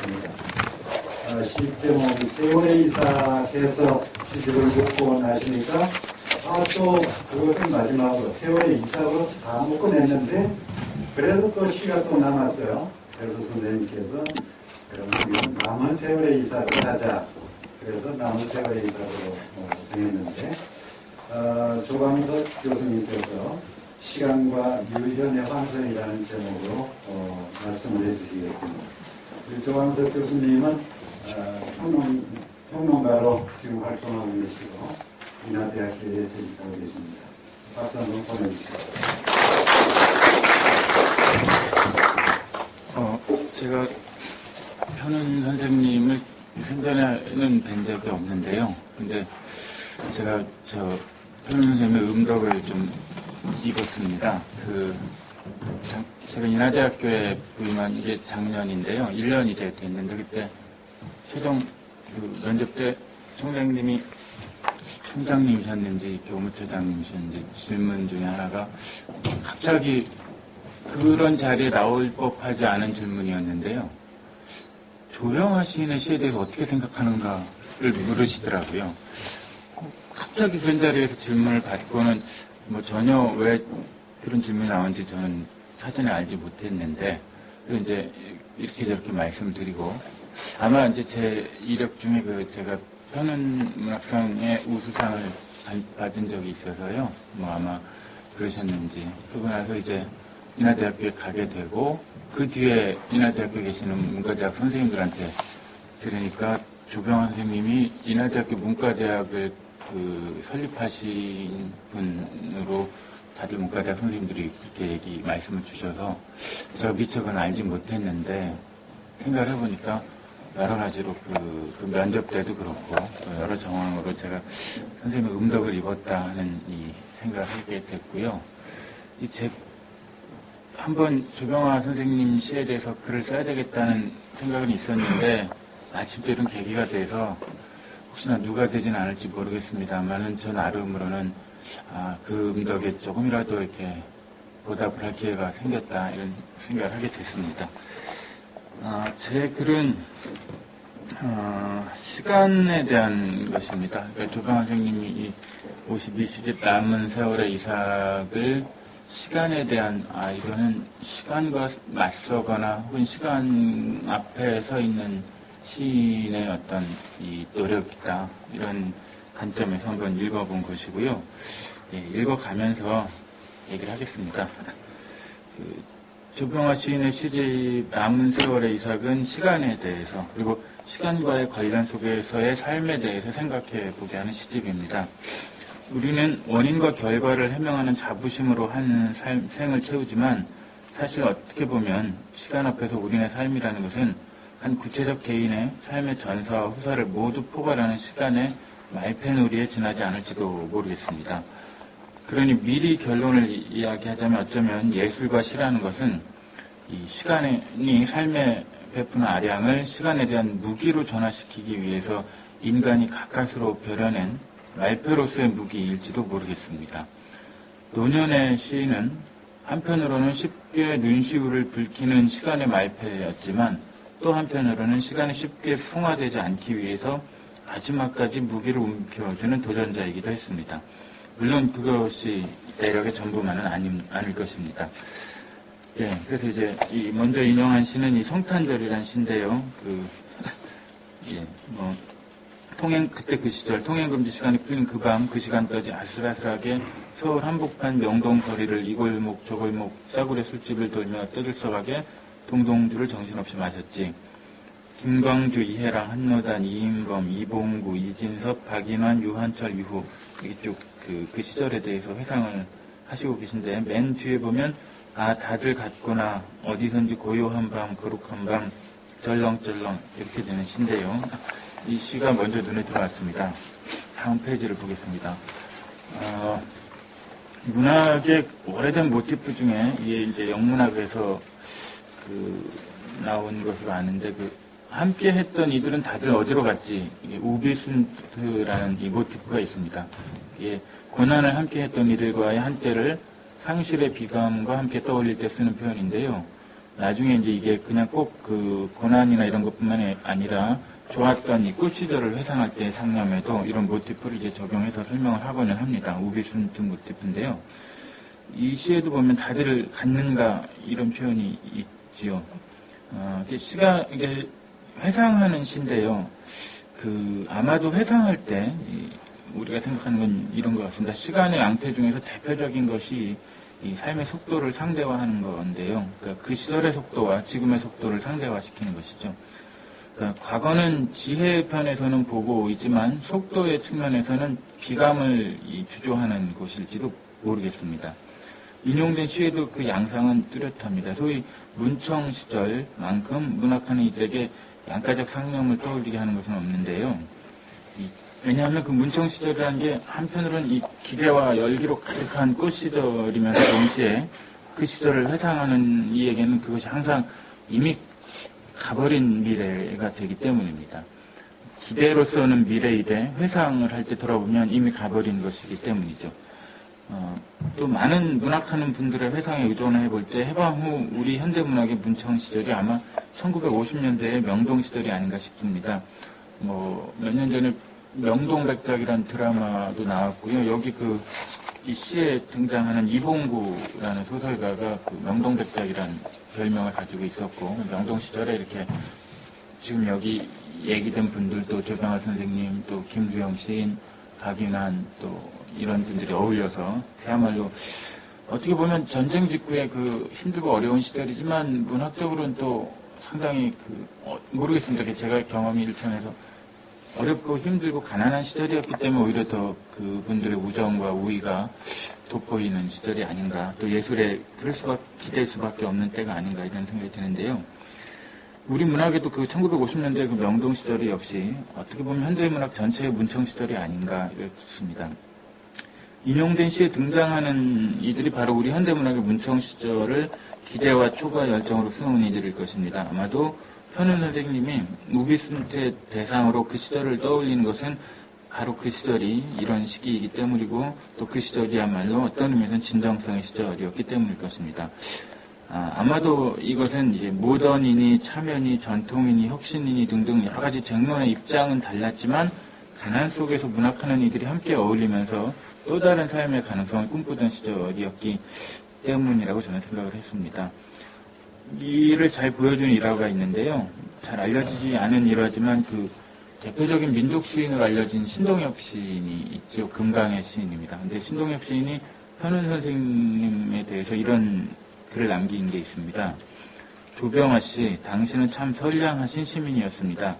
있습니다. 시제목이 세월의 이삭에서 시집을 묶고 나시니까 또 그것은 마지막으로 세월의 이삭으로 다 묶어냈는데 그래도 또 시가 또 남았어요. 그래서 선생님께서 그러면 남은 세월의 이삭을 하자. 그래서 남은 세월의 이삭으로 정했는데 조광석 교수님께서 시간과 유현의 환선이라는 제목으로 말씀을 해주시겠습니다. 조광석 교수님은 평론가로 지금 활동하고 계시고 인하대학교에 재직하고 계십니다. 박수 한번 보내주시죠. 제가 현은 선생님을 생전에는 뵌 적이 없는데요. 근데 제가 현은 선생님의 음덕을 좀 입었습니다. 제가 인하대학교에 부임한 게 작년인데요. 1년 이제 됐는데 그때 최종 면접 때 총장님이셨는지 교무처장님이셨는지 질문 중에 하나가 갑자기 그런 자리에 나올 법하지 않은 질문이었는데요. 조병화 시인의 시에 대해서 어떻게 생각하는가를 물으시더라고요. 갑자기 그런 자리에서 질문을 받고는 전혀 왜 그런 질문이 나온지 저는 사전에 알지 못했는데 이제 이렇게 저렇게 말씀드리고 아마 이제 제 이력 중에 제가 현은문학상의 우수상을 받은 적이 있어서요. 아마 그러셨는지 그러고 나서 이제 인하대학교에 가게 되고 그 뒤에 인하대학교에 계시는 문과대학 선생님들한테 들으니까 조병환 선생님이 인하대학교 문과대학을 설립하신 분으로 다들 문과대학 선생님들이 그렇게 말씀을 주셔서 제가 미처 그건 알지 못했는데 생각을 해보니까 여러 가지로 그 면접 때도 그렇고 여러 정황으로 제가 선생님의 음덕을 입었다는 이 생각을 하게 됐고요. 한번 조병화 선생님 시에 대해서 글을 써야 되겠다는 생각은 있었는데 마침 또 이런 계기가 돼서 혹시나 누가 되진 않을지 모르겠습니다만은 저 나름으로는 그 음덕에 조금이라도 이렇게 보답을 할 기회가 생겼다 이런 생각을 하게 됐습니다. 제 글은 시간에 대한 것입니다. 그러니까 조병화 선생님이 이 52시집 남은 세월의 이삭을 시간에 대한 이거는 시간과 맞서거나 혹은 시간 앞에 서 있는 시인의 어떤 이 노력이다 이런 관점에서 한번 읽어본 것이고요. 읽어가면서 얘기를 하겠습니다. 조병화 시인의 시집 남은 세월의 이삭은 시간에 대해서 그리고 시간과의 관련 속에서의 삶에 대해서 생각해 보게 하는 시집입니다. 우리는 원인과 결과를 해명하는 자부심으로 한 생을 채우지만 사실 어떻게 보면 시간 앞에서 우리네 삶이라는 것은 한 구체적 개인의 삶의 전사와 후사를 모두 포괄하는 시간의 말패놀이에 지나지 않을지도 모르겠습니다. 그러니 미리 결론을 이야기하자면 어쩌면 예술과 시라는 것은 이 시간이 삶에 베푸는 아량을 시간에 대한 무기로 전환시키기 위해서 인간이 가까스로 벼려낸 말패로서의 무기일지도 모르겠습니다. 노년의 시인은 한편으로는 쉽게 눈시울을 붉히는 시간의 말패였지만 또 한편으로는 시간이 쉽게 풍화되지 않기 위해서 마지막까지 무기를 움켜쥐는 도전자이기도 했습니다. 물론 그것이 대략의 전부만은 아닐 것입니다. 그래서 이제 먼저 인용한 시는 이 성탄절이란 시인데요. 그때 그 시절 통행금지 시간이 풀린 그 밤 그 시간까지 아슬아슬하게 서울 한복판 명동 거리를 이 골목 저 골목 싸구려 술집을 돌며 떠들썩하게 동동주를 정신없이 마셨지. 김광주, 이해랑, 한노단, 이인범, 이봉구, 이진섭, 박인환, 유한철, 유후 이게 쭉 그 시절에 대해서 회상을 하시고 계신데 맨 뒤에 보면 다들 갔구나 어디선지 고요한 밤 거룩한 밤 절렁절렁 이렇게 되는 시인데요. 이 시가 먼저 눈에 들어왔습니다. 다음 페이지를 보겠습니다. 문학의 오래된 모티프 중에 이게 이제 영문학에서 나온 것으로 아는데 함께 했던 이들은 다들 어디로 갔지? 우비순트라는 이 모티프가 있습니다. 이게 고난을 함께 했던 이들과의 한때를 상실의 비감과 함께 떠올릴 때 쓰는 표현인데요. 나중에 이제 이게 그냥 꼭 그 고난이나 이런 것뿐만이 아니라 좋았던 이 꿀 시절을 회상할 때 상념에도 이런 모티프를 이제 적용해서 설명을 하고는 합니다. 우비순트 모티프인데요. 이 시에도 보면 다들 갖는가 이런 표현이 있지요. 이게 회상하는 시인데요. 아마도 회상할 때 우리가 생각하는 건 이런 것 같습니다. 시간의 앙태 중에서 대표적인 것이 이 삶의 속도를 상대화하는 건데요. 그러니까 그 시절의 속도와 지금의 속도를 상대화시키는 것이죠. 그러니까 과거는 지혜편에서는 보고 있지만 속도의 측면에서는 비감을 주조하는 곳일지도 모르겠습니다. 인용된 시에도 그 양상은 뚜렷합니다. 소위 문청 시절만큼 문학하는 이들에게 양가적 상념을 떠올리게 하는 것은 없는데요. 왜냐하면 그 문청 시절이라는 게 한편으로는 이 기대와 열기로 가득한 꽃 시절이면서 동시에 그 시절을 회상하는 이에게는 그것이 항상 이미 가버린 미래가 되기 때문입니다. 기대로서는 미래이되 회상을 할 때 돌아보면 이미 가버린 것이기 때문이죠. 또 많은 문학하는 분들의 회상에 의존해 볼 때 해방 후 우리 현대문학의 문청 시절이 아마 1950년대의 명동 시절이 아닌가 싶습니다. 몇 년 전에 명동백작이라는 드라마도 나왔고요. 여기 이 시에 등장하는 이봉구라는 소설가가 명동백작이라는 별명을 가지고 있었고, 명동 시절에 이렇게 지금 여기 얘기된 분들도 조병화 선생님, 또 김두영 시인, 박윤환, 또 이런 분들이 어울려서 그야말로 어떻게 보면 전쟁 직후에 힘들고 어려운 시절이지만 문학적으로는 또 상당히 모르겠습니다. 제가 경험이 일천해서 어렵고 힘들고 가난한 시절이었기 때문에 오히려 더 그분들의 우정과 우위가 돋보이는 시절이 아닌가, 또 예술에 기댈 수밖에 없는 때가 아닌가 이런 생각이 드는데요. 우리 문학에도 1950년대 명동 시절이 역시 어떻게 보면 현대문학 전체의 문청 시절이 아닌가 이렇습니다. 인용된 시에 등장하는 이들이 바로 우리 현대문학의 문청 시절을 기대와 초과 열정으로 수놓은 이들일 것입니다. 아마도 현은 선생님이 우비순트의 대상으로 그 시절을 떠올리는 것은 바로 그 시절이 이런 시기이기 때문이고, 또 그 시절이야말로 어떤 의미에서는 진정성의 시절이었기 때문일 것입니다. 아마도 이것은 이제 모던이니 참여니 전통이니 혁신이니 등등 여러 가지 쟁론의 입장은 달랐지만 가난 속에서 문학하는 이들이 함께 어울리면서 또 다른 삶의 가능성을 꿈꾸던 시절이었기 때문이라고 저는 생각을 했습니다. 이를 잘 보여주는 일화가 있는데요. 잘 알려지지 않은 일화지만 대표적인 민족 시인으로 알려진 신동엽 시인이 있죠. 금강의 시인입니다. 근데 신동엽 시인이 현은 선생님에 대해서 이런 글을 남긴 게 있습니다. 조병화 씨, 당신은 참 선량하신 시민이었습니다.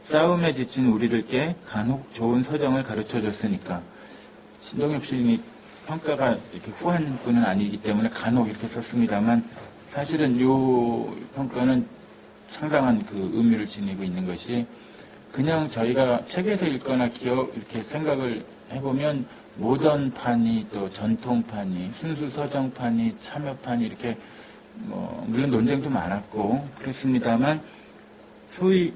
싸움에 지친 우리들께 간혹 좋은 서정을 가르쳐줬으니까. 신동엽 시인이 평가가 이렇게 후한 분은 아니기 때문에 간혹 이렇게 썼습니다만, 사실은 이 평가는 상당한 의미를 지니고 있는 것이, 그냥 저희가 책에서 읽거나 이렇게 생각을 해보면 모던판이 또 전통판이 순수 서정판이 참여판이 이렇게 물론 논쟁도 많았고 그렇습니다만, 소위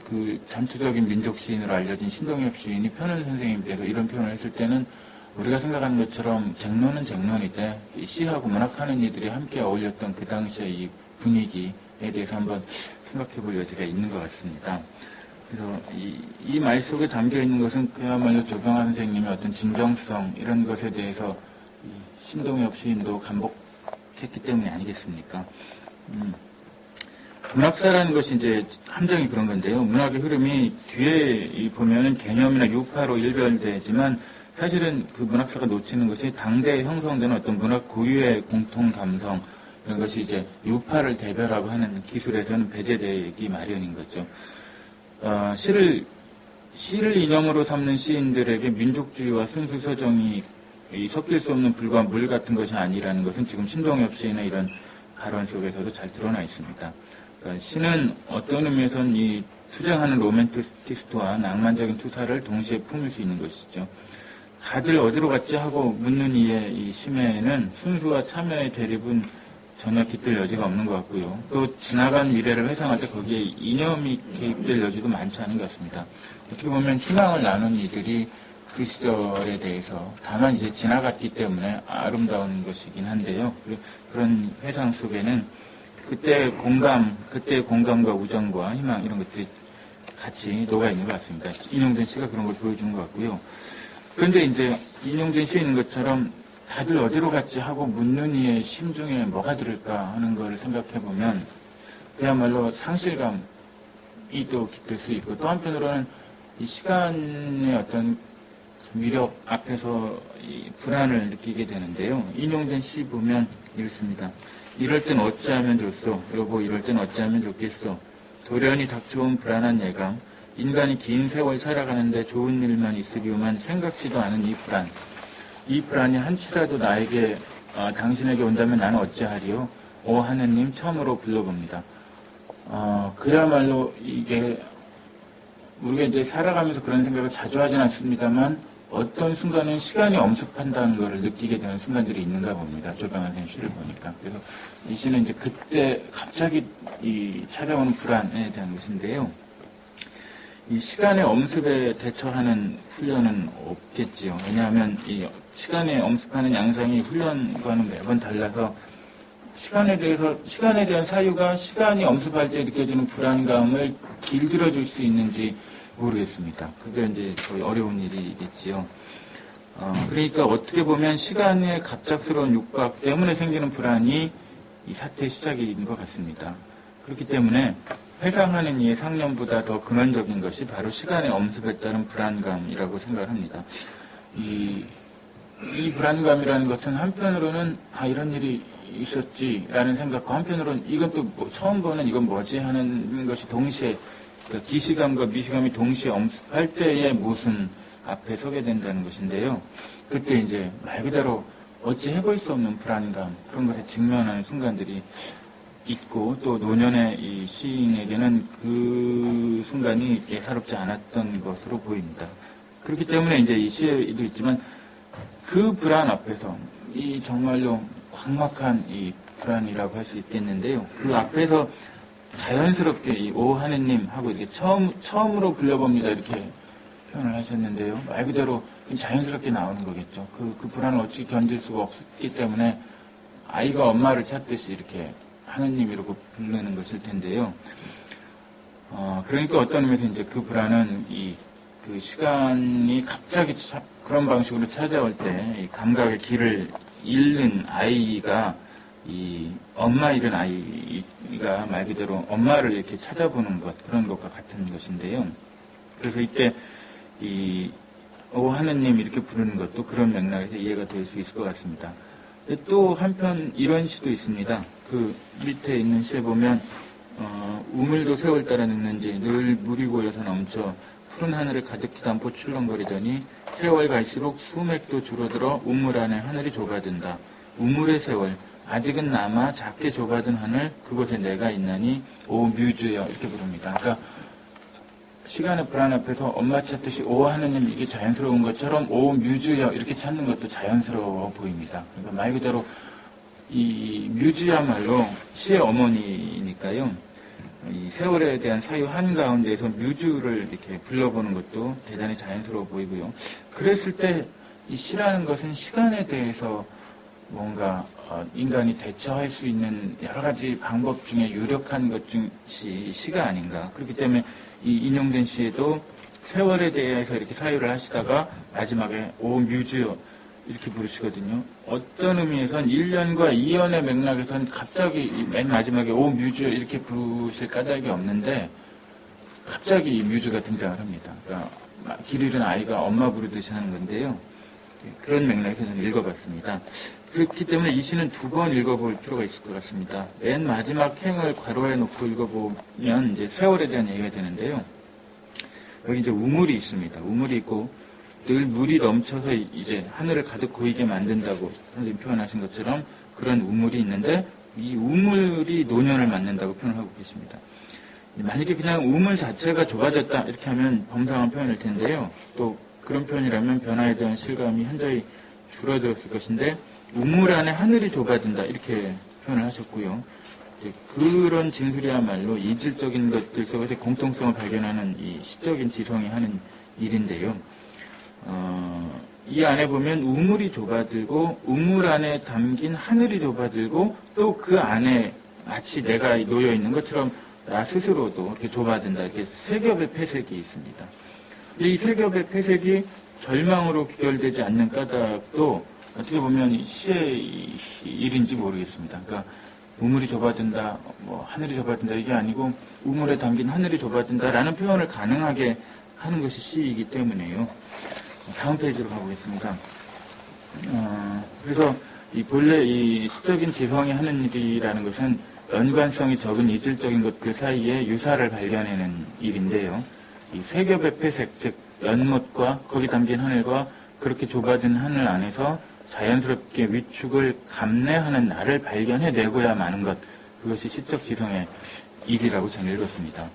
전투적인 민족 시인으로 알려진 신동엽 시인이 편은 선생님에 대해서 이런 표현을 했을 때는 우리가 생각하는 것처럼 쟁론은 쟁론인데 시하고 문학하는 이들이 함께 어울렸던 그 당시의 이 분위기에 대해서 한번 생각해 볼 여지가 있는 것 같습니다. 그래서 이 말 속에 담겨 있는 것은 그야말로 조병화 선생님의 어떤 진정성 이런 것에 대해서 신동엽 시인도 감복했기 때문이 아니겠습니까? 문학사라는 것이 이제 함정이 그런 건데요. 문학의 흐름이 뒤에 보면은 개념이나 유파로 일별되지만 사실은 그 문학사가 놓치는 것이 당대에 형성되는 어떤 문학 고유의 공통 감성 이런 것이 이제 유파를 대별하고 하는 기술에서는 배제되기 마련인 거죠. 시를 이념으로 삼는 시인들에게 민족주의와 순수 서정이 섞일 수 없는 불과 물 같은 것이 아니라는 것은 지금 신동엽 시인의 이런 발언 속에서도 잘 드러나 있습니다. 그러니까 시는 어떤 의미에서는 이 투쟁하는 로맨티스트와 낭만적인 투사를 동시에 품을 수 있는 것이죠. 다들 어디로 갔지 하고 묻는 이의 이 심해에는 순수와 참여의 대립은 전혀 깃들 여지가 없는 것 같고요. 또 지나간 미래를 회상할 때 거기에 이념이 개입될 여지도 많지 않은 것 같습니다. 어떻게 보면 희망을 나눈 이들이 그 시절에 대해서 다만 이제 지나갔기 때문에 아름다운 것이긴 한데요. 그런 회상 속에는 그때의 공감과 우정과 희망 이런 것들이 같이 녹아 있는 것 같습니다. 인용된 시가 그런 걸 보여주는 것 같고요. 그런데 이제 인용된 시에 있는 것처럼 다들 어디로 갔지 하고 묻는 이의 심중에 뭐가 들을까 하는 걸 생각해 보면 그야말로 상실감이 또 깃들 수 있고 또 한편으로는 이 시간의 어떤 위력 앞에서 이 불안을 느끼게 되는데요. 인용된 시 보면 이렇습니다. 이럴 땐 어찌하면 좋소. 여보 이럴 땐 어찌하면 좋겠소. 돌연히 닥쳐온 불안한 예감. 인간이 긴 세월 살아가는데 좋은 일만 있으리오만 생각지도 않은 이 불안. 이 불안이 한치라도 나에게 당신에게 온다면 나는 어찌하리요? 오 하느님 처음으로 불러봅니다. 그야말로 이게 우리가 이제 살아가면서 그런 생각을 자주 하진 않습니다만 어떤 순간은 시간이 엄습한다는 것을 느끼게 되는 순간들이 있는가 봅니다. 조병환 선생님 시를 보니까. 그래서 이 시는 이제 그때 갑자기 이 찾아오는 불안에 대한 것인데요. 이 시간의 엄습에 대처하는 훈련은 없겠지요. 왜냐하면 이 시간에 엄습하는 양상이 훈련과는 매번 달라서 시간에 대한 사유가 시간이 엄습할 때 느껴지는 불안감을 길들여 줄 수 있는지 모르겠습니다. 그게 이제 거의 어려운 일이겠지요. 그러니까 어떻게 보면 시간의 갑작스러운 육박 때문에 생기는 불안이 이 사태의 시작인 것 같습니다. 그렇기 때문에 회상하는 이의 상념보다 더 근원적인 것이 바로 시간의 엄습에 따른 불안감이라고 생각을 합니다. 이 불안감이라는 것은 한편으로는 이런 일이 있었지라는 생각과 한편으로는 이건 또 처음 보는 이건 뭐지 하는 것이 동시에 그러니까 기시감과 미시감이 동시에 엄습할 때의 모순 앞에 서게 된다는 것인데요. 그때 이제 말 그대로 어찌 해볼 수 없는 불안감 그런 것에 직면하는 순간들이 있고 또 노년의 이 시인에게는 그 순간이 예사롭지 않았던 것으로 보입니다. 그렇기 때문에 이제 이 시에도 있지만 그 불안 앞에서 이 정말로 광막한 이 불안이라고 할 수 있겠는데요. 그 앞에서 자연스럽게 이 오 하느님 하고 이렇게 처음으로 불러봅니다 이렇게 표현을 하셨는데요. 말 그대로 자연스럽게 나오는 거겠죠. 그 불안을 어찌 견딜 수가 없기 때문에 아이가 엄마를 찾듯이 이렇게 하느님 이러고 부르는 것일 텐데요. 그러니까 어떤 의미에서 이제 그 불안은 그 시간이 갑자기 그런 방식으로 찾아올 때 이 감각의 길을 잃는 아이가 이 엄마 잃은 아이가 말 그대로 엄마를 이렇게 찾아보는 것 그런 것과 같은 것인데요. 그래서 이때 오 하느님 이렇게 부르는 것도 그런 맥락에서 이해가 될 수 있을 것 같습니다. 또 한편 이런 시도 있습니다. 그 밑에 있는 시에 보면 우물도 세월 따라 늙는지 늘 물이 고여서 넘쳐 푸른 하늘을 가득히 담고 출렁거리더니 세월 갈수록 수맥도 줄어들어 우물 안에 하늘이 좁아든다. 우물의 세월 아직은 남아 작게 좁아든 하늘 그곳에 내가 있나니 오 뮤즈여 이렇게 부릅니다. 그러니까 시간의 불안 앞에서 엄마 찾듯이 오 하느님 이게 자연스러운 것처럼 오 뮤즈여 이렇게 찾는 것도 자연스러워 보입니다. 그러니까 말 그대로 이 뮤즈야말로 시의 어머니니까요. 이 세월에 대한 사유 한가운데에서 뮤즈를 이렇게 불러보는 것도 대단히 자연스러워 보이고요. 그랬을 때 이 시라는 것은 시간에 대해서 뭔가 인간이 대처할 수 있는 여러 가지 방법 중에 유력한 것 중이 시가 아닌가. 그렇기 때문에 이 인용된 시에도 세월에 대해서 이렇게 사유를 하시다가 마지막에 오 뮤즈요 이렇게 부르시거든요. 어떤 의미에선 1년과 2년의 맥락에선 갑자기 맨 마지막에 오 뮤즈요 이렇게 부르실 까닭이 없는데 갑자기 이 뮤즈가 등장을 합니다. 그러니까 길 잃은 아이가 엄마 부르듯이 하는 건데요. 그런 맥락에서 저는 읽어봤습니다. 그렇기 때문에 이 시는 두 번 읽어볼 필요가 있을 것 같습니다. 맨 마지막 행을 괄호해 놓고 읽어보면 이제 세월에 대한 얘기가 되는데요. 여기 이제 우물이 있습니다. 우물이 있고 늘 물이 넘쳐서 이제 하늘을 가득 고이게 만든다고 선생님 표현하신 것처럼 그런 우물이 있는데 이 우물이 노년을 맞는다고 표현하고 계십니다. 만약에 그냥 우물 자체가 좁아졌다 이렇게 하면 범상한 표현일 텐데요. 또 그런 표현이라면 변화에 대한 실감이 현저히 줄어들었을 것인데 우물 안에 하늘이 좁아든다 이렇게 표현을 하셨고요. 그런 진술이야말로 이질적인 것들 속에서 공통성을 발견하는 이 시적인 지성이 하는 일인데요. 이 안에 보면 우물이 좁아들고 우물 안에 담긴 하늘이 좁아들고 또 그 안에 마치 내가 놓여 있는 것처럼 나 스스로도 이렇게 좁아든다. 이렇게 세 겹의 패색이 있습니다. 이 세 겹의 패색이 절망으로 귀결되지 않는 까닭도 어떻게 보면 시의 일인지 모르겠습니다. 그러니까 우물이 좁아든다, 뭐 하늘이 좁아든다 이게 아니고 우물에 담긴 하늘이 좁아든다라는 표현을 가능하게 하는 것이 시이기 때문에요. 다음 페이지로 가보겠습니다. 그래서 이 본래 이 시적인 지성이 하는 일이라는 것은 연관성이 적은 이질적인 것들 사이에 유사를 발견하는 일인데요. 이 세 겹의 패색, 즉 연못과 거기 담긴 하늘과 그렇게 좁아든 하늘 안에서 자연스럽게 위축을 감내하는 나를 발견해내고야 마는 것, 그것이 시적 지성의 일이라고 저는 읽었습니다.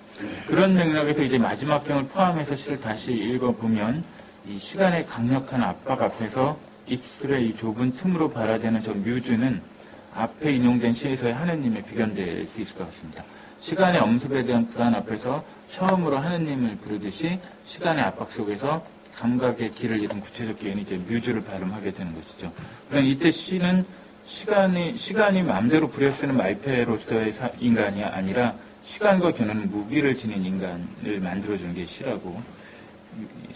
그런 맥락에서 이제 마지막 경을 포함해서 시를 다시 읽어보면 이 시간의 강력한 압박 앞에서 입술의 이 좁은 틈으로 발화되는 저 뮤즈는 앞에 인용된 시에서의 하느님에 비견될 수 있을 것 같습니다. 시간의 엄습에 대한 불안 앞에서 처음으로 하느님을 부르듯이 시간의 압박 속에서 감각의 길을 잃은 구체적 개인이 이제 뮤즈를 발음하게 되는 것이죠. 그럼 이때 시는 시간이 마음대로 부려쓰는 말패로서의 인간이 아니라 시간과 겨누는 무기를 지닌 인간을 만들어주는 게 시라고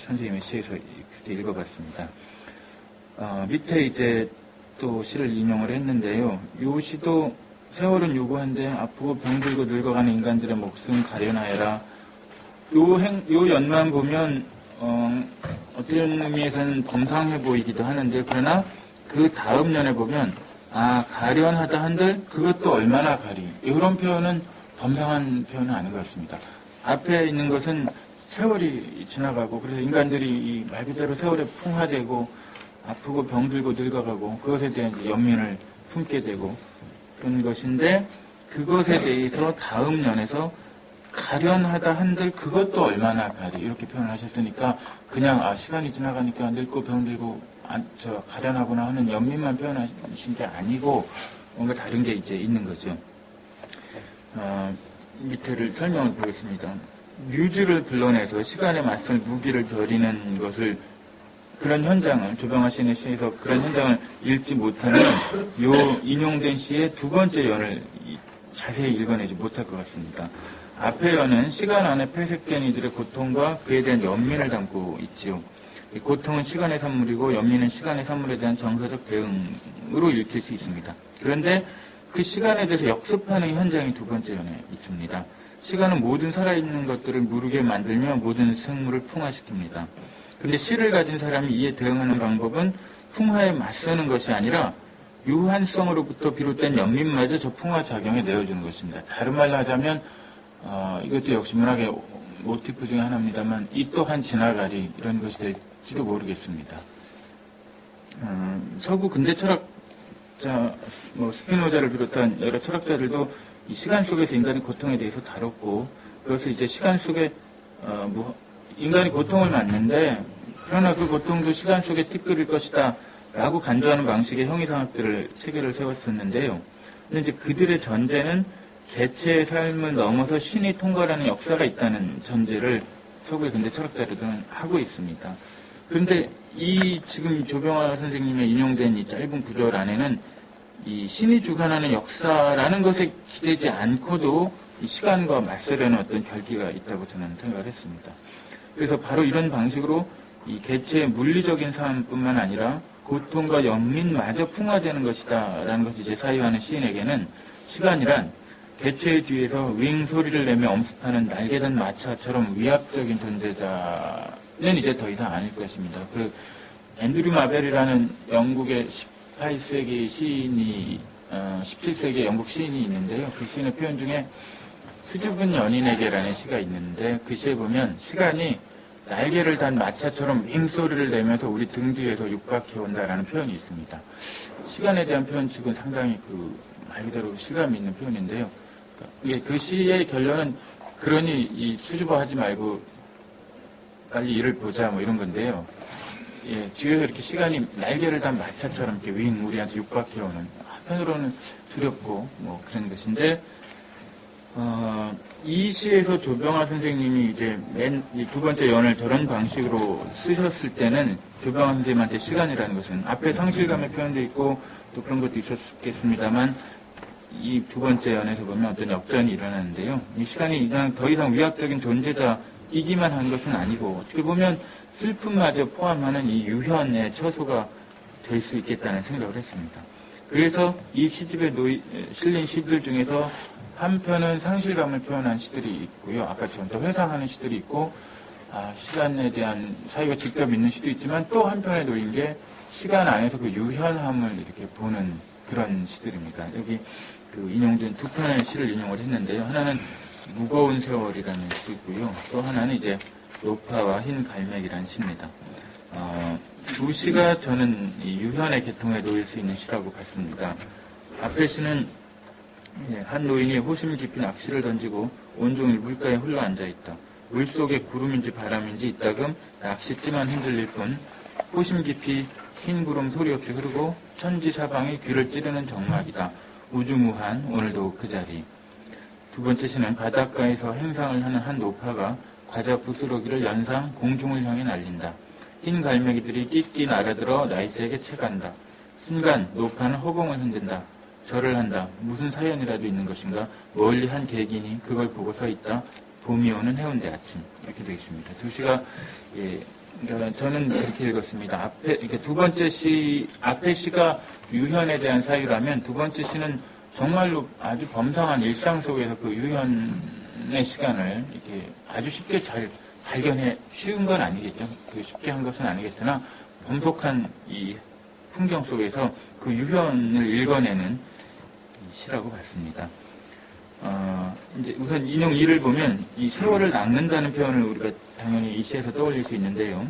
선생님의 시에서 그렇게 읽어봤습니다. 밑에 이제 또 시를 인용을 했는데요. 이 시도 세월은 요구한데 아프고 병들고 늙어가는 인간들의 목숨 가려나해라. 요 연만 보면 어떤 의미에서는 범상해 보이기도 하는데 그러나 그 다음 연에 보면 가련하다 한들 그것도 얼마나 가리. 이런 표현은 범상한 표현은 아닌 것 같습니다. 앞에 있는 것은 세월이 지나가고 그래서 인간들이 말 그대로 세월에 풍화되고 아프고 병들고 늙어가고 그것에 대한 연민을 품게 되고 그런 것인데 그것에 대해서 다음 연에서 가련하다 한들 그것도 얼마나 가리 이렇게 표현을 하셨으니까 그냥 시간이 지나가니까 늙고 병들고 가련하구나 하는 연민만 표현하신 게 아니고 뭔가 다른 게 이제 있는 거죠. 밑에를 설명을 보겠습니다. 뮤즈를 불러내서 시간에 맞설 무기를 벼리는 것을 그런 현장을 조병화 시인의 시에서 그런 현장을 읽지 못하면 요 인용된 시의 두 번째 연을 자세히 읽어내지 못할 것 같습니다. 앞의 연은 시간 안에 폐색된 이들의 고통과 그에 대한 연민을 담고 있지요. 고통은 시간의 산물이고 연민은 시간의 산물에 대한 정서적 대응으로 읽힐 수 있습니다. 그런데 그 시간에 대해서 역습하는 현장이 두 번째 연에 있습니다. 시간은 모든 살아있는 것들을 무르게 만들며 모든 생물을 풍화시킵니다. 그런데 시를 가진 사람이 이에 대응하는 방법은 풍화에 맞서는 것이 아니라 유한성으로부터 비롯된 연민마저 저 풍화 작용에 내어주는 것입니다. 다른 말로 하자면 이것도 역시 문학의 모티프 중에 하나입니다만 이 또한 지나가리 이런 것이 될지도 모르겠습니다. 서구 근대 철학자 스피노자를 비롯한 여러 철학자들도 이 시간 속에서 인간의 고통에 대해서 다뤘고 그것을 이제 시간 속에 인간이 고통을 맞는데 그러나 그 고통도 시간 속에 티끌일 것이다 라고 간주하는 방식의 형이상학들을 체계를 세웠었는데요. 근데 이제 그들의 전제는 개체의 삶을 넘어서 신이 통과하는 역사가 있다는 전제를 서구의 근대 철학자들은 하고 있습니다. 그런데 이 지금 조병화 선생님의 인용된 이 짧은 구절 안에는 이 신이 주관하는 역사라는 것에 기대지 않고도 이 시간과 맞서려는 어떤 결기가 있다고 저는 생각을 했습니다. 그래서 바로 이런 방식으로 이 개체의 물리적인 삶뿐만 아니라 고통과 연민마저 풍화되는 것이다 라는 것이 이제 사유하는 시인에게는 시간이란 개체의 뒤에서 윙 소리를 내며 엄습하는 날개단 마차처럼 위압적인 존재자는 이제 더 이상 아닐 것입니다. 그 앤드류 마벨이라는 영국의 18세기 시인이 17세기 영국 시인이 있는데요. 그 시인의 표현 중에 수줍은 연인에게라는 시가 있는데 그 시에 보면 시간이 날개를 단 마차처럼 윙 소리를 내면서 우리 등 뒤에서 육박해 온다라는 표현이 있습니다. 시간에 대한 표현측은 상당히 말 그대로 실감이 있는 표현인데요. 그 시의 결론은 그러니 이 수줍어하지 말고 빨리 일을 보자 이런 건데요. 뒤에서 이렇게 시간이 날개를 단 마차처럼 이렇게 윙 우리한테 육박해 오는 한편으로는 두렵고 그런 것인데 이 시에서 조병화 선생님이 이제 두 번째 연을 저런 방식으로 쓰셨을 때는 조병화 선생님한테 시간이라는 것은 앞에 상실감의 표현도 있고 또 그런 것도 있었겠습니다만 이 두 번째 연에서 보면 어떤 역전이 일어나는데요. 이 시간이 더 이상 위압적인 존재자이기만 한 것은 아니고 어떻게 보면 슬픔마저 포함하는 이 유현의 처소가 될 수 있겠다는 생각을 했습니다. 그래서 이 시집에 실린 시들 중에서 한 편은 상실감을 표현한 시들이 있고요. 아까처럼 또 회상하는 시들이 있고 시간에 대한 사유가 직접 있는 시도 있지만 또 한편에 놓인 게 시간 안에서 그 유현함을 이렇게 보는 그런 시들입니다. 여기 그 인용된 두 편의 시를 인용을 했는데요. 하나는 무거운 세월이라는 시고요. 또 하나는 이제 노파와 흰 갈매기라는 시입니다. 두 시가 저는 이 유현의 계통에 놓일 수 있는 시라고 봤습니다. 앞의 시는 한 노인이 호심 깊이 낚시를 던지고 온종일 물가에 홀로 앉아있다. 물속에 구름인지 바람인지 이따금 낚싯지만 흔들릴 뿐 호심 깊이 흰 구름 소리 없이 흐르고 천지 사방이 귀를 찌르는 정막이다. 우주무한 오늘도 그 자리. 두 번째 시는 바닷가에서 행상을 하는 한 노파가 과자 부스러기를 연상 공중을 향해 날린다. 흰 갈매기들이 끽끽 날아들어 나이스에게 채간다. 순간 노파는 허공을 흔든다. 절을 한다. 무슨 사연이라도 있는 것인가? 멀리 한 객인이 그걸 보고 서 있다. 봄이 오는 해운대 아침. 이렇게 되어 있습니다. 두 시가 그러니까 저는 그렇게 읽었습니다. 이렇게 두 번째 시, 앞의 시가 유현에 대한 사유라면 두 번째 시는 정말로 아주 범상한 일상 속에서 그 유현의 시간을 이렇게 아주 쉽게 잘 발견해 쉬운 건 아니겠죠. 그 쉽게 한 것은 아니겠으나 범속한 이 풍경 속에서 그 유현을 읽어내는 시라고 봤습니다. 이제 우선 인용 2를 보면 이 세월을 낚는다는 표현을 우리가 당연히 이 시에서 떠올릴 수 있는데요.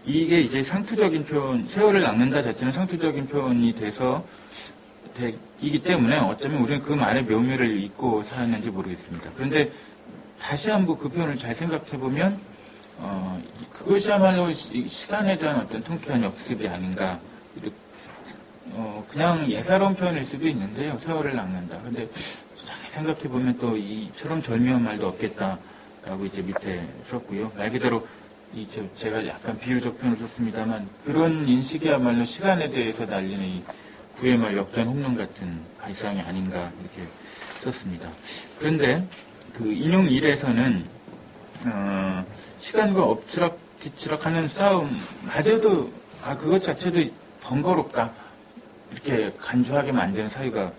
이게 이제 상투적인 표현, 세월을 낚는다 자체는 상투적인 표현이 이기 때문에 어쩌면 우리는 그 말의 묘미를 잊고 살았는지 모르겠습니다. 그런데 다시 한번 그 표현을 잘 생각해 보면 그것이야말로 시간에 대한 어떤 통쾌한 역습이 아닌가. 그냥 예사로운 표현일 수도 있는데요. 세월을 낚는다. 근데 잘 생각해 보면 또 이처럼 절묘한 말도 없겠다라고 이제 밑에 썼고요. 말 그대로 제가 약간 비유적 표현을 썼습니다만 그런 인식이야말로 시간에 대해서 날리는 이 구애말 역전 홈런 같은 발상이 아닌가 이렇게 썼습니다. 그런데 그 인용 1에서는 시간과 엎치락뒤치락하는 싸움마저도 그것 자체도 번거롭다 이렇게 간주하게 만드는 사유가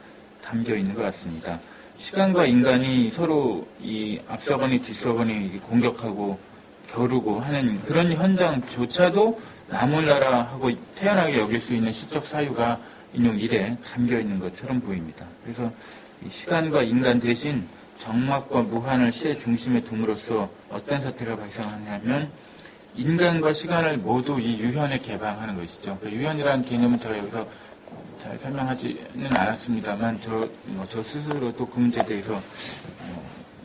담겨 있는 것 같습니다. 시간과 인간이 서로 이 앞서거니 뒤서거니 공격하고 겨루고 하는 그런 현장조차도 나몰라라 하고 태연하게 여길 수 있는 시적 사유가 인용 1에 담겨 있는 것처럼 보입니다. 그래서 이 시간과 인간 대신 정막과 무한을 시의 중심에 둠으로써 어떤 사태가 발생하냐면 인간과 시간을 모두 이 유현에 개방하는 것이죠. 그 유현이라는 개념은 제가 여기서 잘 설명하지는 않았습니다만 저 스스로도 그 문제에 대해서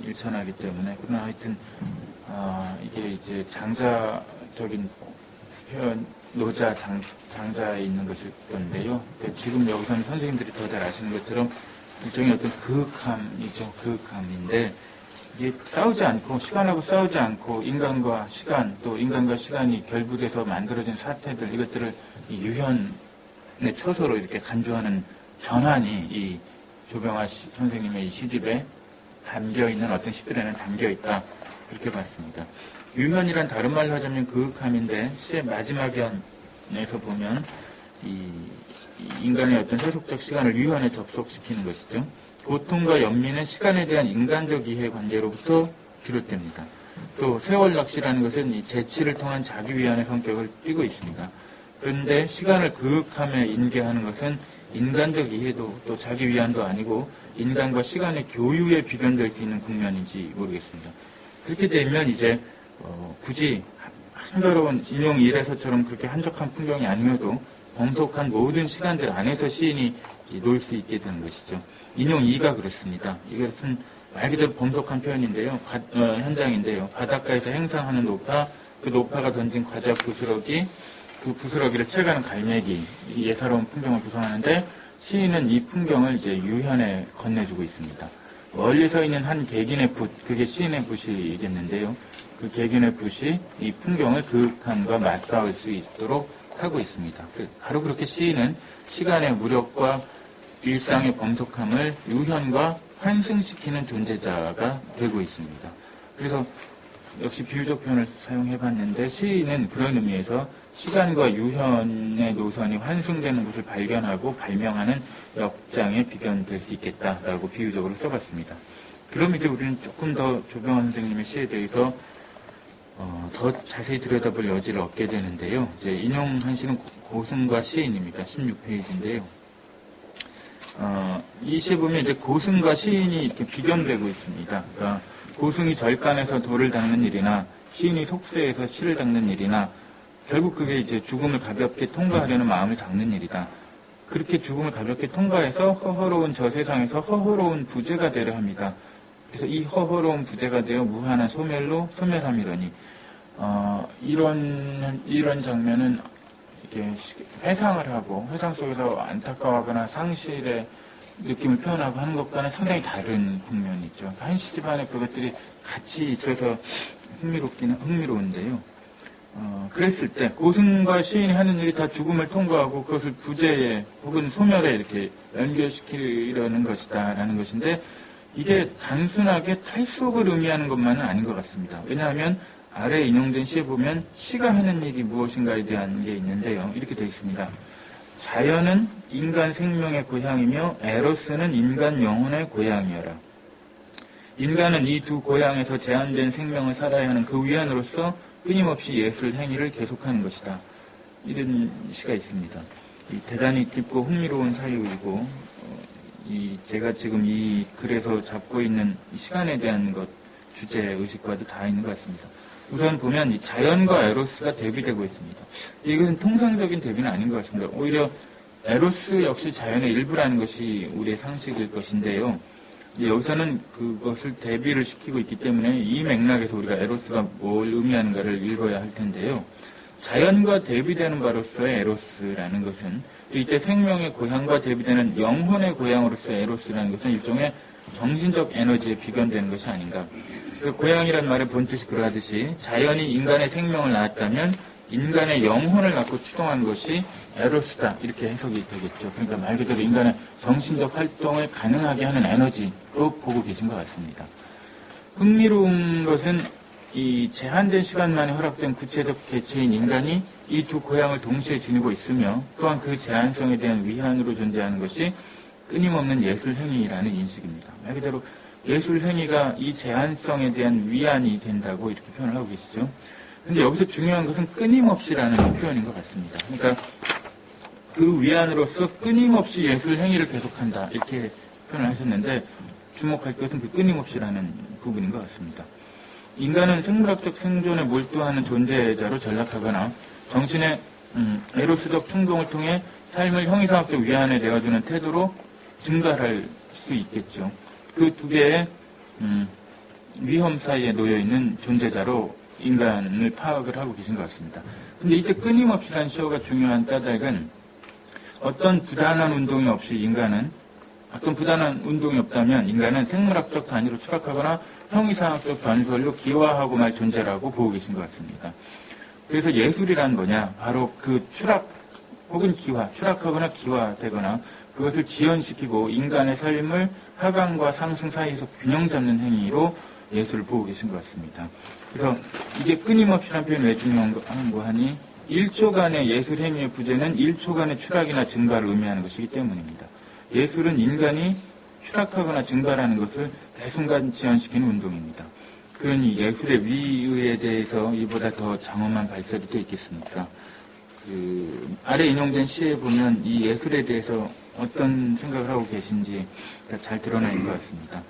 일천하기 때문에 그러나 하여튼 이게 이제 장자적인 표현 노자 장자에 있는 것일 건데요. 그러니까 지금 여기서는 선생님들이 더 잘 아시는 것처럼 일종의 어떤 그윽함이죠. 그윽함인데 이게 싸우지 않고 시간하고 싸우지 않고 인간과 시간 또 인간과 시간이 결부돼서 만들어진 사태들 이것들을 이 유현의 처소로 이렇게 간주하는 전환이 이 조병화 선생님의 이 시집에 담겨 있는 어떤 시들에는 담겨 있다 그렇게 봤습니다. 유현이란 다른 말로 하자면 그윽함인데 시의 마지막 연에서 보면 이 인간의 어떤 세속적 시간을 유현에 접속시키는 것이죠. 고통과 연민은 시간에 대한 인간적 이해 관계로부터 비롯됩니다. 또 세월 낚시라는 것은 이 재치를 통한 자기 위안의 성격을 띠고 있습니다. 그런데 시간을 그윽함에 인계하는 것은 인간적 이해도 또 자기 위안도 아니고 인간과 시간의 교유에 비변될 수 있는 국면인지 모르겠습니다. 그렇게 되면 이제 굳이 한가로운 인용 1에서처럼 그렇게 한적한 풍경이 아니어도 범속한 모든 시간들 안에서 시인이 놓을 수 있게 되는 것이죠. 인용 2가 그렇습니다. 이것은 말 그대로 범속한 표현인데요. 현장인데요. 바닷가에서 행상하는 노파, 그 노파가 던진 과자 부스러기, 그 부스러기를 채가는 갈매기, 이 예사로운 풍경을 구성하는데 시인은 이 풍경을 이제 유현에 건네주고 있습니다. 멀리 서 있는 한 객인의 붓, 그게 시인의 붓이겠는데요. 그 객인의 붓이 이 풍경을 그윽함과 맞닿을 수 있도록 하고 있습니다. 바로 그렇게 시인은 시간의 무력과 일상의 범속함을 유현과 환승시키는 존재자가 되고 있습니다. 그래서 역시 비유적 표현을 사용해봤는데 시인은 그런 의미에서 시간과 유현의 노선이 환승되는 것을 발견하고 발명하는 역장에 비견될 수 있겠다라고 비유적으로 써봤습니다. 그럼 이제 우리는 조금 더 조병환 선생님의 시에 대해서 더 자세히 들여다볼 여지를 얻게 되는데요. 이제 인용한 시는 고승과 시인입니다. 16페이지인데요. 이 시에 보면 이제 고승과 시인이 이렇게 비견되고 있습니다. 그러니까 고승이 절간에서 돌을 닦는 일이나 시인이 속세에서 실을 닦는 일이나 결국 그게 이제 죽음을 가볍게 통과하려는 마음을 잡는 일이다. 그렇게 죽음을 가볍게 통과해서 허허로운 저 세상에서 허허로운 부재가 되려 합니다. 그래서 이 허허로운 부재가 되어 무한한 소멸로 소멸함이러니 이런 장면은 이렇게 회상을 하고 회상 속에서 안타까워하거나 상실의 느낌을 표현하고 하는 것과는 상당히 다른 국면이 있죠. 한 시집 안에 그것들이 같이 있어서 흥미로운데요. 그랬을 때 고승과 시인이 하는 일이 다 죽음을 통과하고 그것을 부재에 혹은 소멸에 이렇게 연결시키려는 것이다라는 것인데 이게 단순하게 탈속을 의미하는 것만은 아닌 것 같습니다. 왜냐하면 아래에 인용된 시에 보면 시가 하는 일이 무엇인가에 대한 게 있는데요. 이렇게 되어 있습니다. 자연은 인간 생명의 고향이며 에로스는 인간 영혼의 고향이어라. 인간은 이 두 고향에서 제한된 생명을 살아야 하는 그 위안으로서 끊임없이 예술 행위를 계속하는 것이다. 이런 시가 있습니다. 대단히 깊고 흥미로운 사유이고 제가 지금 이 글에서 잡고 있는 시간에 대한 주제 의식과도 다 있는 것 같습니다. 우선 보면 이 자연과 에로스가 대비되고 있습니다. 이것은 통상적인 대비는 아닌 것 같습니다. 오히려 에로스 역시 자연의 일부라는 것이 우리의 상식일 것인데요. 여기서는 그것을 대비를 시키고 있기 때문에 이 맥락에서 우리가 에로스가 뭘 의미하는가를 읽어야 할 텐데요. 자연과 대비되는 바로서의 에로스라는 것은 이때 생명의 고향과 대비되는 영혼의 고향으로서의 에로스라는 것은 일종의 정신적 에너지에 비견되는 것이 아닌가. 그 고향이란 말의 본뜻이 그러하듯이 자연이 인간의 생명을 낳았다면 인간의 영혼을 갖고 추동한 것이 에로스다 이렇게 해석이 되겠죠. 그러니까 말 그대로 인간의 정신적 활동을 가능하게 하는 에너지로 보고 계신 것 같습니다. 흥미로운 것은 이 제한된 시간만에 허락된 구체적 개체인 인간이 이 두 고향을 동시에 지니고 있으며 또한 그 제한성에 대한 위안으로 존재하는 것이 끊임없는 예술 행위라는 인식입니다. 말 그대로 예술 행위가 이 제한성에 대한 위안이 된다고 이렇게 표현을 하고 계시죠. 근데 여기서 중요한 것은 끊임없이라는 표현인 것 같습니다. 그러니까 그 위안으로서 끊임없이 예술 행위를 계속한다 이렇게 표현을 하셨는데 주목할 것은 그 끊임없이라는 부분인 것 같습니다. 인간은 생물학적 생존에 몰두하는 존재자로 전락하거나 정신의 에로스적 충동을 통해 삶을 형이상학적 위안에 내어주는 태도로 증발할 수 있겠죠. 그 두 개의 위험 사이에 놓여있는 존재자로 인간을 파악을 하고 계신 것 같습니다. 근데 이때 끊임없이라는 시어가 중요한 까닭은 어떤 부단한 운동이 없다면 인간은 생물학적 단위로 추락하거나 형이상학적 변설로 기화하고 말 존재라고 보고 계신 것 같습니다. 그래서 예술이란 뭐냐? 바로 그 추락 혹은 기화, 추락하거나 기화되거나 그것을 지연시키고 인간의 삶을 하강과 상승 사이에서 균형 잡는 행위로 예술을 보고 계신 것 같습니다. 그래서 이게 끊임없이라는 표현이 왜 중요한 거 하니 1초간의 예술 행위의 부재는 1초간의 추락이나 증발을 의미하는 것이기 때문입니다. 예술은 인간이 추락하거나 증발하는 것을 대순간 지연시키는 운동입니다. 그러니 예술의 위의에 대해서 이보다 더 장엄한 발설이 되어 있겠습니까? 아래 인용된 시에 보면 이 예술에 대해서 어떤 생각을 하고 계신지 잘 드러나 있는 것 같습니다.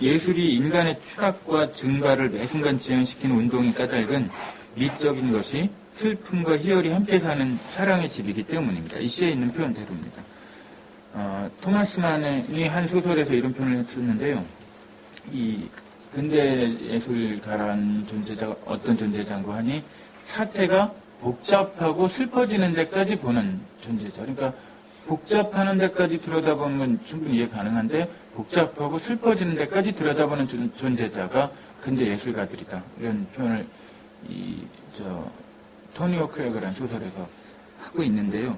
예술이 인간의 추락과 증발을 매순간 지연시키는 운동의 까닭은 미적인 것이 슬픔과 희열이 함께 사는 사랑의 집이기 때문입니다. 이 시에 있는 표현대로입니다. 토마스 만이 한 소설에서 이런 표현을 했었는데요. 이 근대 예술가라는 존재자가 어떤 존재자인가 하니 사태가 복잡하고 슬퍼지는 데까지 보는 존재자. 그러니까 복잡하는 데까지 들여다보는 건 충분히 이해 가능한데 복잡하고 슬퍼지는 데까지 들여다보는 존재자가 근대 예술가들이다. 이런 표현을 토니오 크레그라는 소설에서 하고 있는데요.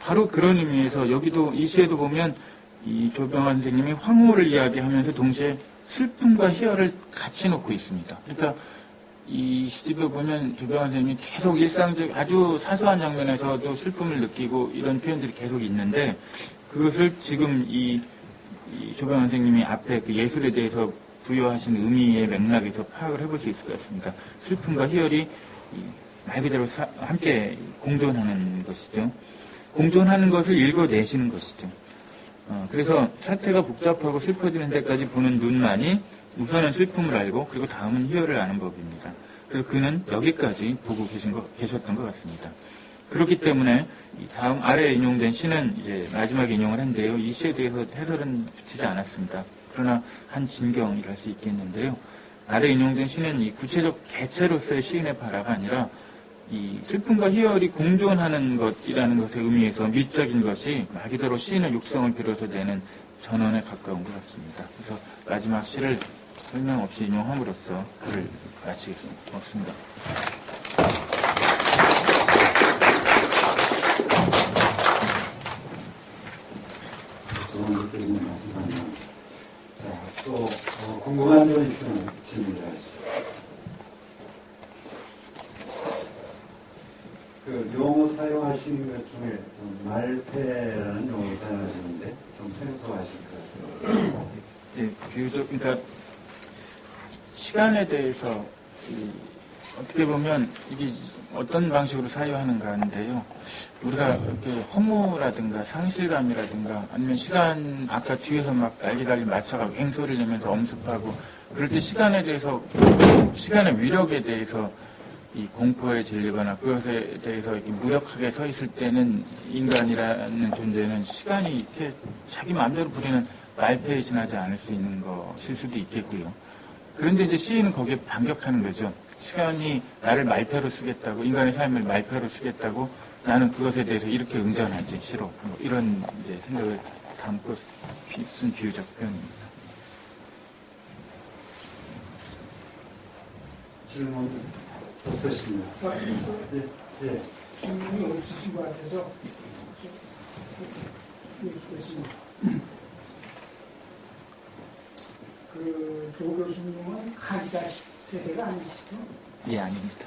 바로 그런 의미에서 여기도 이 시에도 보면 이 조병환 선생님이 황후를 이야기하면서 동시에 슬픔과 희열을 같이 놓고 있습니다. 그러니까 이 시집에 보면 조병환 선생님이 계속 일상적 아주 사소한 장면에서도 슬픔을 느끼고 이런 표현들이 계속 있는데 그것을 지금 이 조병환 선생님이 앞에 그 예술에 대해서 부여하신 의미의 맥락에서 파악을 해볼 수 있을 것 같습니다. 슬픔과 희열이 말 그대로 함께 공존하는 것이죠. 공존하는 것을 읽어내시는 것이죠. 그래서 사태가 복잡하고 슬퍼지는 데까지 보는 눈만이 우선은 슬픔을 알고 그리고 다음은 희열을 아는 법입니다. 그래서 그는 여기까지 보고 계셨던 것 같습니다. 그렇기 때문에 이 다음 아래에 인용된 시는 이제 마지막에 인용을 했는데요. 이 시에 대해서 해설은 붙이지 않았습니다. 그러나 한 진경이랄 수 있겠는데요. 아래 인용된 시는 이 구체적 개체로서의 시인의 바라가 아니라 이 슬픔과 희열이 공존하는 것이라는 것의 의미에서 미적인 것이 말 그대로 시인의 육성을 빌어서 내는 전언에 가까운 것 같습니다. 그래서 마지막 시를 설명 없이 인용함으로써 글을 마치겠습니다. 고맙습니다. 좋은 것들이 말씀하시면 또 궁금한 점이 있으면 질문을 하시죠. 그 용어 사용하신 것 중에 말패라는 용어 사용하시는데 좀 생소하실 것 같아요. 이제 비유적, 그러니까 시간에 대해서 어떻게 보면 이게 어떤 방식으로 사유하는가인데요. 우리가 이렇게 허무라든가 상실감이라든가 아니면 시간 아까 뒤에서 막 난리달리 맞춰가고 앵소리를 내면서 엄습하고 그럴 때 시간에 대해서 시간의 위력에 대해서 이 공포에 질리거나 그것에 대해서 이렇게 무력하게 서 있을 때는 인간이라는 존재는 시간이 이렇게 자기 마음대로 부리는 말패에 지나지 않을 수 있는 것일 수도 있겠고요. 그런데 이제 시인은 거기에 반격하는 거죠. 시간이 나를 말패로 쓰겠다고, 인간의 삶을 말패로 쓰겠다고 나는 그것에 대해서 이렇게 응전하지, 싫어. 뭐 이런 이제 생각을 담고 쓴 비유적 표현입니다. 질문 없으십니까? 예. 질문이 없으신 것 같아서 여쭙겠습니다. 그 조 교수님은 한자 세대가 아니시죠? 예, 아닙니다.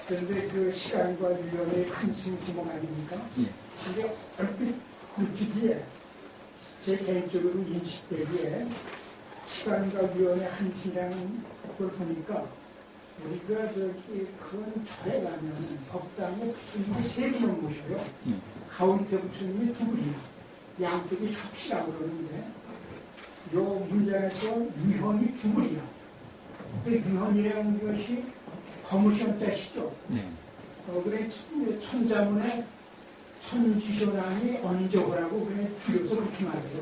그런데 그 시간과 유연의 한심 구멍 아닙니까? 예. 근데 얼핏 느끼기에 제 개인적으로 인식되기에 시간과 유연의 한심이라는 걸 보니까 우리가 저기 큰 절에 가면 법당에 부처님이 세 분을 모셔요. 가운데 부처님이 두 분이야. 양쪽이 협시라고 그러는데 요 문장에서 유현이 두 분이야. 그 유현이라는 것이 거무시원자시죠. 네. 그래 천자문에 천지쇼랑이 언저호라고 그래 줄여서 그렇게 말해요.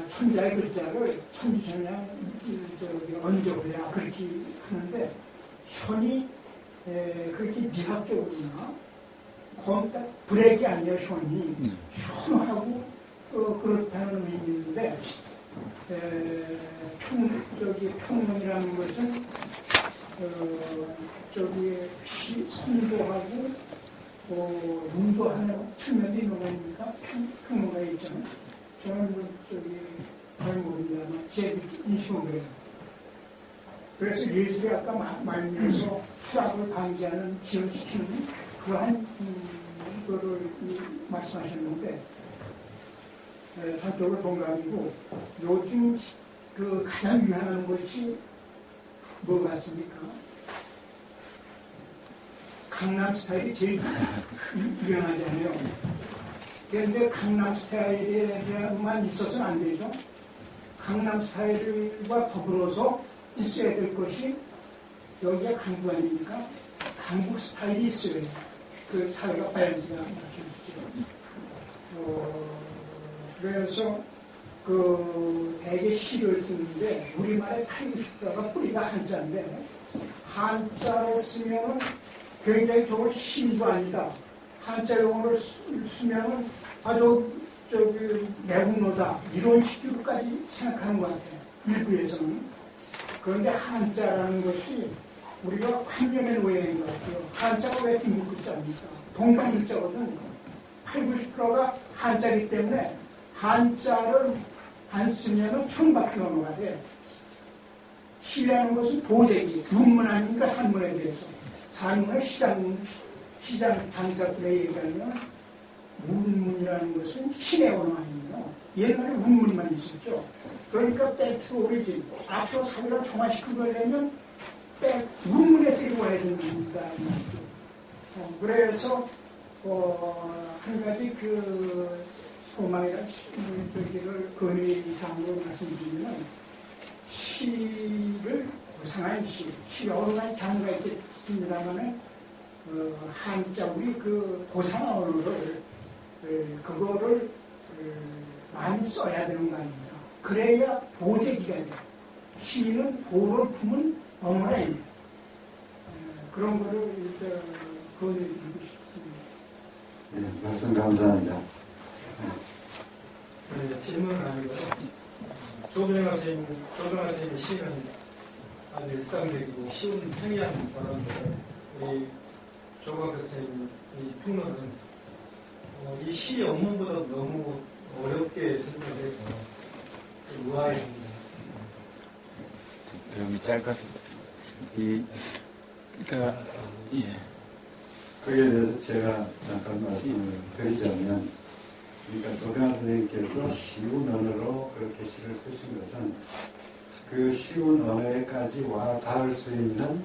천자의 글자를 천지쇼랑 언저호야 그렇게 하는데 현이 그렇게 미학적으로나 브레이크 아니에요. 현이 현하고 그렇다는 의미인데 평론이라는 것은 선도하고 융도하는 측면이 있는 겁니까? 평론가 있잖아요. 저는 잘 모릅니다만 제 인식은 그래요. 그래서 예술이 아까 말면서 수학을 방지하는 기여시키는 그러한 거를 말씀하셨는데 저쪽을 동감이고 요즘 그 가장 유행하는 것이 뭐 같습니까? 강남 스타일이 제일 유행하잖아요. 그런데 강남 스타일에만 있어서는 안 되죠. 강남 스타일과 더불어서 있어야 될 것이 여기가 강북 아닙니까? 강북 스타일이 있어야 돼요. 그 사회가 밸런스가 맞춰지죠. 그래서 대개 시를 쓰는데 우리말에 팔고 싶다가 뿌리가 한자인데 한자로 쓰면 굉장히 좋은 시도 아니다. 한자 용어를 쓰면 아주 매국노다 이런 식으로까지 생각하는 것 같아요. 일부에서는. 그런데 한자라는 것이 우리가 환경에 놓여 있는 것 같아요. 한자가 왜 중국 글자입니까? 동방 글자거든. 80~90%가 한자이기 때문에 한자를 안 쓰면 천박한 언어가 돼. 시라는 것은 도제기, 문문 아닙니까? 산문에 대해서. 산문을 시장 장사꾼에 얘기하면 문문이라는 것은 신의 언어 아닙니까? 옛날에 문문만 있었죠. 그러니까 백트 오리진, 앞으로 사회를 정화시키려면 문문에 쓰고 와야 됩니다. 그래서 한 가지 그 소망이나 저기를 건의사항으로 말씀드리면 시를 고상한 시 여러 가지 장르가 있겠습니다만 한자 우리 그 고상한 언어를 그거를 많이 써야 되는 거 아닙니까? 그래야 보재기가 돼요. 시는 보를 품은 언어입니다. 그런 거를 건의드리고 싶습니다. 네, 말씀 감사합니다. 질문은 아니고요. 조정학 선생님의 시는 아주 일상적이고 쉬운 편리한 언어인데 우리 조광석 선생님 이 평론은 이 시 영문보다 너무 어렵게 설명해서 좀 의아했습니다. 배움이 짧아서 그러니까 예. 거기에 대해서 제가 잠깐 말씀을 드리자면, 그러니까 도병환 선생님께서 쉬운 언어로 그렇게 시를 쓰신 것은 그 쉬운 언어에까지 와 닿을 수 있는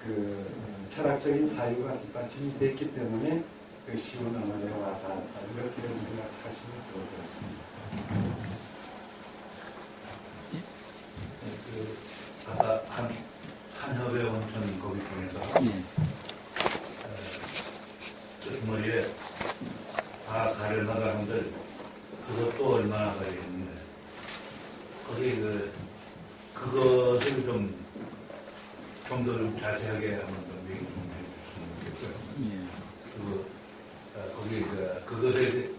그 철학적인 사유가 뒷받침이 됐기 때문에 그 쉬운 언어에 와 닿았다. 이렇게 생각하시면 좋을 것 같습니다. 아까 한협의 온천 거기 중에서 뜻머리에 다 가려나가 한들 그것도 얼마나 가리겠는데 거기 그것을 좀 더 좀 자세하게 한번 좀 얘기 좀 해주시면 좋겠고요. 거기 그것에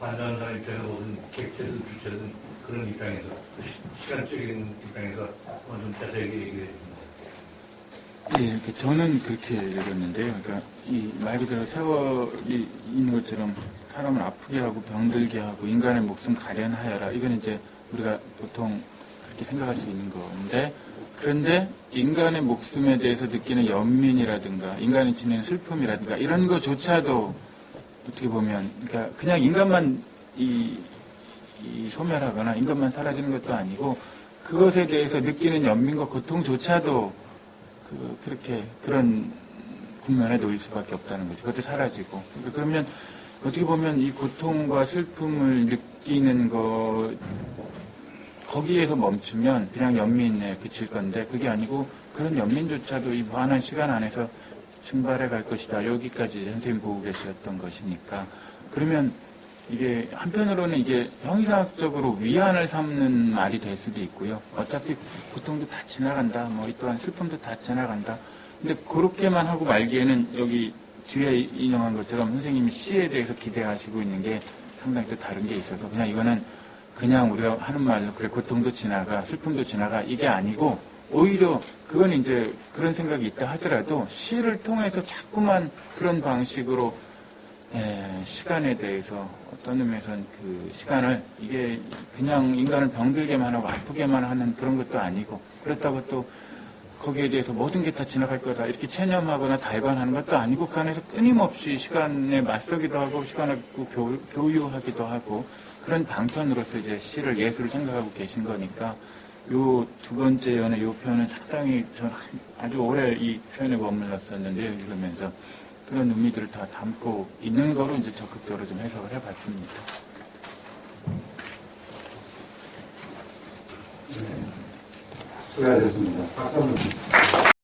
관전하는 입장에서 무슨 객체든 주체든 그런 입장에서 시간적인 입장에서 좀 자세하게 얘기해 줍니다. 예, 저는 그렇게 읽었는데요. 그러니까 이 말 그대로 세월이 있는 것처럼 사람을 아프게 하고 병들게 하고 인간의 목숨 가련하여라. 이건 이제 우리가 보통 그렇게 생각할 수 있는 건데, 그런데 인간의 목숨에 대해서 느끼는 연민이라든가 인간이 지니는 슬픔이라든가 이런 것조차도 어떻게 보면 그러니까 그냥 인간만 이 소멸하거나 인간만 사라지는 것도 아니고 그것에 대해서 느끼는 연민과 고통조차도 그렇게 그런 국면에 놓일 수밖에 없다는 거죠. 그것도 사라지고. 그러면 어떻게 보면 이 고통과 슬픔을 느끼는 것 거기에서 멈추면 그냥 연민에 그칠 건데 그게 아니고 그런 연민조차도 이 무한한 시간 안에서 증발해 갈 것이다. 여기까지 선생님 보고 계셨던 것이니까. 그러면 이게 한편으로는 이게 형이상학적으로 위안을 삼는 말이 될 수도 있고요. 어차피 고통도 다 지나간다. 뭐 이 또한 슬픔도 다 지나간다. 근데 그렇게만 하고 말기에는 여기 뒤에 인용한 것처럼 선생님이 시에 대해서 기대하시고 있는 게 상당히 또 다른 게 있어서 그냥 이거는 그냥 우리가 하는 말로 그래 고통도 지나가 슬픔도 지나가 이게 아니고 오히려 그건 이제 그런 생각이 있다 하더라도 시를 통해서 자꾸만 그런 방식으로 시간에 대해서 어떤 의미에서는 그 시간을 이게 그냥 인간을 병들게만 하고 아프게만 하는 그런 것도 아니고 그렇다고 또 거기에 대해서 모든 게 다 지나갈 거다 이렇게 체념하거나 달관하는 것도 아니고 그 안에서 끊임없이 시간에 맞서기도 하고 시간을 교유하기도 하고 그런 방편으로서 이제 시를 예술을 생각하고 계신 거니까 요 두 번째 연의 요 표현은 상당히 저는 아주 오래 이 표현에 머물렀었는데요. 읽으면서 그런 의미들을 다 담고 있는 거로 이제 적극적으로 좀 해석을 해봤습니다. 수고하셨습니다. 박수 한번 주세요.